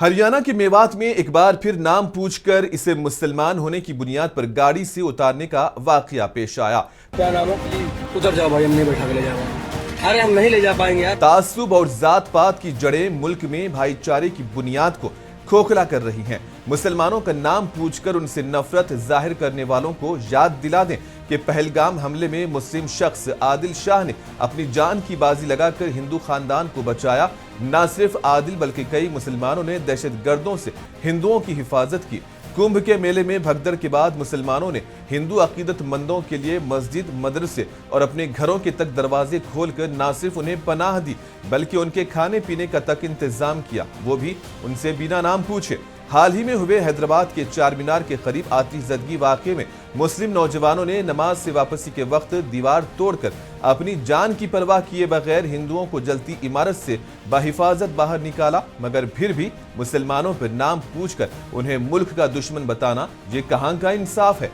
हरियाणा के मेवात में एक बार फिर नाम पूछकर इसे मुसलमान होने की बुनियाद पर गाड़ी से उतारने का वाकया पेश आया। क्या नाम है? प्लीज उतर जाओ भाई, हम नहीं बैठा के ले जाओ। अरे हम नहीं ले जा पाएंगे यार। तासुब और जात पात की जड़ें मुल्क में भाईचारे की बुनियाद को खोखला कर रही हैं। मुसलमानों का नाम पूछकर उनसे नफरत जाहिर करने वालों को याद दिला दें कि पहलगाम हमले में मुस्लिम शख्स आदिल शाह ने अपनी जान की बाजी लगाकर हिंदू खानदान को बचाया। न सिर्फ आदिल बल्कि कई मुसलमानों ने दहशतगर्दों से हिंदुओं की हिफाजत की। कुंभ के मेले में भगदड़ के बाद मुसलमानों ने हिंदू अकीदतमंदों के लिए मस्जिद, मदरसे और अपने घरों के तक दरवाजे खोलकर न सिर्फ उन्हें पनाह दी बल्कि उनके खाने पीने का तक इंतजाम किया, वो भी उनसे बिना नाम पूछे। हाल ही में हुए हैदराबाद के चार मीनार के करीब आतिशज़दगी वाक़े में मुस्लिम नौजवानों ने नमाज से वापसी के वक्त दीवार तोड़कर अपनी जान की परवाह किए बगैर हिंदुओं को जलती इमारत से बाहिफाजत बाहर निकाला, मगर फिर भी मुसलमानों पर नाम पूछकर उन्हें मुल्क का दुश्मन बताना ये कहाँ का इंसाफ है।